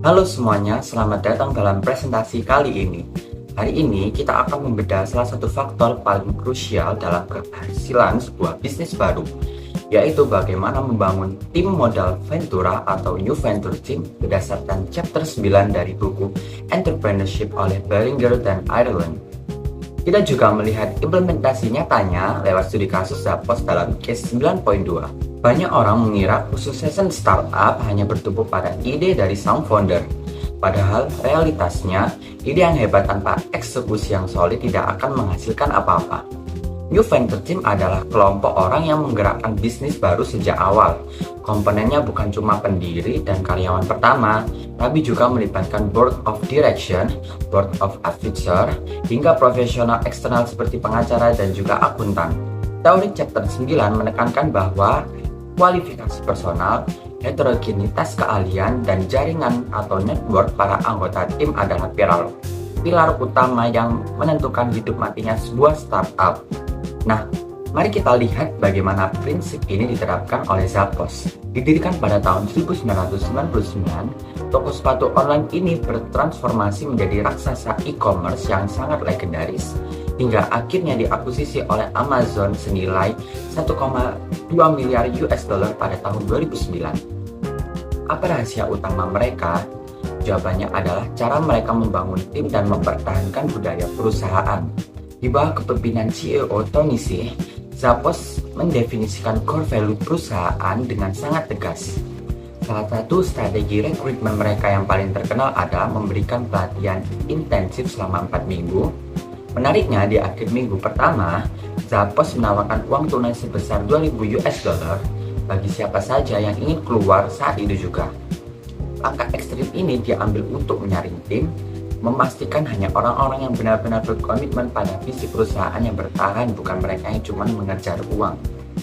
Halo semuanya, selamat datang dalam presentasi kali ini. Hari ini kita akan membedah salah satu faktor paling krusial dalam keberhasilan sebuah bisnis baru, yaitu bagaimana membangun tim modal Ventura atau New Venture Team berdasarkan chapter 9 dari buku Entrepreneurship oleh Beringer dan Ireland. Kita juga melihat implementasi nyatanya lewat studi kasus Zappos dalam case 9.2. Banyak orang mengira kesuksesan startup hanya bertumpu pada ide dari sang founder. Padahal realitasnya, ide yang hebat tanpa eksekusi yang solid tidak akan menghasilkan apa-apa. New Venture Team adalah kelompok orang yang menggerakkan bisnis baru sejak awal. Komponennya bukan cuma pendiri dan karyawan pertama, tapi juga melibatkan board of direction, board of advisor, hingga profesional eksternal seperti pengacara dan juga akuntan. Teori chapter 9 menekankan bahwa kualifikasi personal, heterogenitas keahlian, dan jaringan atau network para anggota tim adalah pilar utama yang menentukan hidup matinya sebuah startup. Nah, mari kita lihat bagaimana prinsip ini diterapkan oleh Zappos. Didirikan pada tahun 1999, toko sepatu online ini bertransformasi menjadi raksasa e-commerce yang sangat legendaris, hingga akhirnya diakuisisi oleh Amazon senilai 1,2 miliar US dollar pada tahun 2009. Apa rahasia utama mereka? Jawabannya adalah cara mereka membangun tim dan mempertahankan budaya perusahaan. Di bawah kepemimpinan CEO Tony Hsieh, Zappos mendefinisikan core value perusahaan dengan sangat tegas. Salah satu strategi rekrutmen mereka yang paling terkenal adalah memberikan pelatihan intensif selama 4 minggu. Menariknya, di akhir minggu pertama, Zappos menawarkan uang tunai sebesar 2.000 US dollar bagi siapa saja yang ingin keluar saat itu juga. Langkah ekstrim ini diambil untuk menyaring tim, memastikan hanya orang-orang yang benar-benar berkomitmen pada visi perusahaan yang bertahan, bukan mereka yang cuma mengejar uang.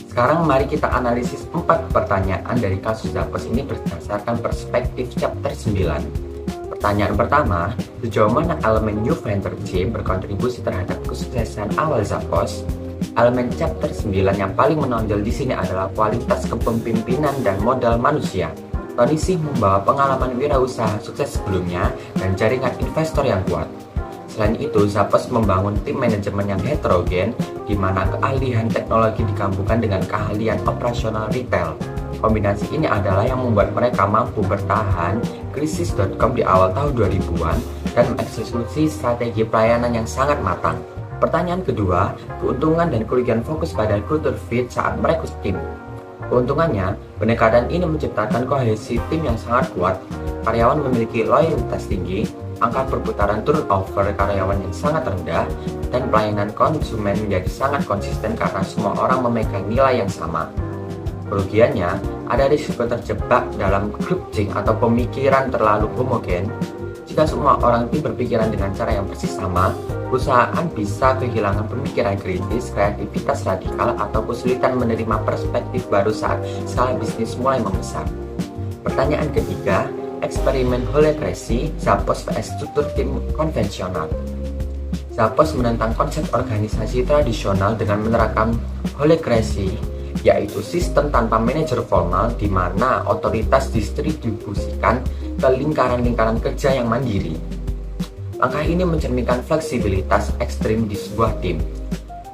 Sekarang mari kita analisis 4 pertanyaan dari kasus Zappos ini berdasarkan perspektif chapter 9. Pertanyaan pertama, sejauh mana elemen New Venture Team berkontribusi terhadap kesuksesan awal Zappos? Elemen chapter 9 yang paling menonjol di sini adalah kualitas kepemimpinan dan modal manusia. Tony Hsieh membawa pengalaman wirausaha sukses sebelumnya dan jaringan investor yang kuat. Selain itu, Zappos membangun tim manajemen yang heterogen, di mana keahlian teknologi digabungkan dengan keahlian operasional retail. Kombinasi ini adalah yang membuat mereka mampu bertahan krisis.com di awal tahun 2000-an dan mengeksekusi strategi pelayanan yang sangat matang. Pertanyaan kedua, keuntungan dan kerugian fokus pada culture fit saat merekrut tim. Keuntungannya, pendekatan ini menciptakan kohesi tim yang sangat kuat, karyawan memiliki loyalitas tinggi, angka perputaran turnover karyawan yang sangat rendah, dan pelayanan konsumen menjadi sangat konsisten karena semua orang memegang nilai yang sama. Kerugiannya, ada risiko terjebak dalam groupthink atau pemikiran terlalu homogen. Jika semua orang tim berpikiran dengan cara yang persis sama, perusahaan bisa kehilangan pemikiran kritis, kreativitas radikal, atau kesulitan menerima perspektif baru saat skala bisnis mulai membesar. Pertanyaan ketiga, eksperimen holacracy, Zappos vs struktur tim konvensional. Zappos menentang konsep organisasi tradisional dengan menerapkan holacracy, yaitu sistem tanpa manajer formal di mana otoritas distribusikan ke lingkaran-lingkaran kerja yang mandiri. Langkah ini mencerminkan fleksibilitas ekstrim di sebuah tim.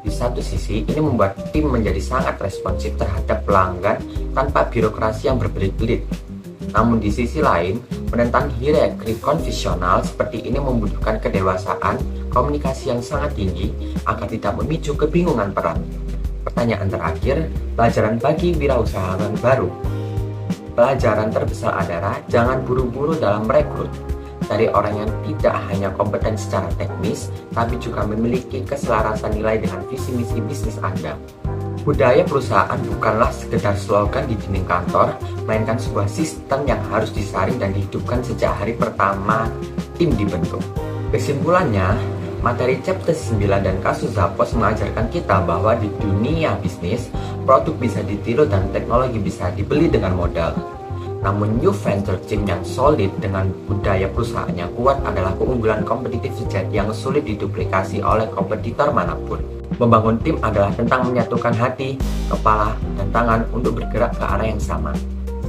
Di satu sisi, ini membuat tim menjadi sangat responsif terhadap pelanggan tanpa birokrasi yang berbelit-belit. Namun di sisi lain, menentang hierarki konvensional seperti ini membutuhkan kedewasaan, komunikasi yang sangat tinggi agar tidak memicu kebingungan peran. Pertanyaan terakhir, pelajaran bagi wirausahawan baru. Pelajaran terbesar adalah jangan buru-buru dalam merekrut. Cari orang yang tidak hanya kompeten secara teknis, tapi juga memiliki keselarasan nilai dengan visi misi bisnis Anda. Budaya perusahaan bukanlah sekedar slogan di dinding kantor, melainkan sebuah sistem yang harus disaring dan dihidupkan sejak hari pertama tim dibentuk. Kesimpulannya, materi chapter 9 dan kasus Zappos mengajarkan kita bahwa di dunia bisnis, produk bisa ditiru dan teknologi bisa dibeli dengan modal. Namun New Venture Team yang solid dengan budaya perusahaan yang kuat adalah keunggulan kompetitif sejati yang sulit diduplikasi oleh kompetitor manapun. Membangun tim adalah tentang menyatukan hati, kepala, dan tangan untuk bergerak ke arah yang sama.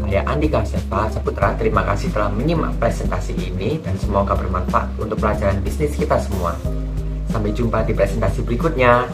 Saya Andika Seva Saputra, terima kasih telah menyimak presentasi ini dan semoga bermanfaat untuk pelajaran bisnis kita semua. Sampai jumpa di presentasi berikutnya.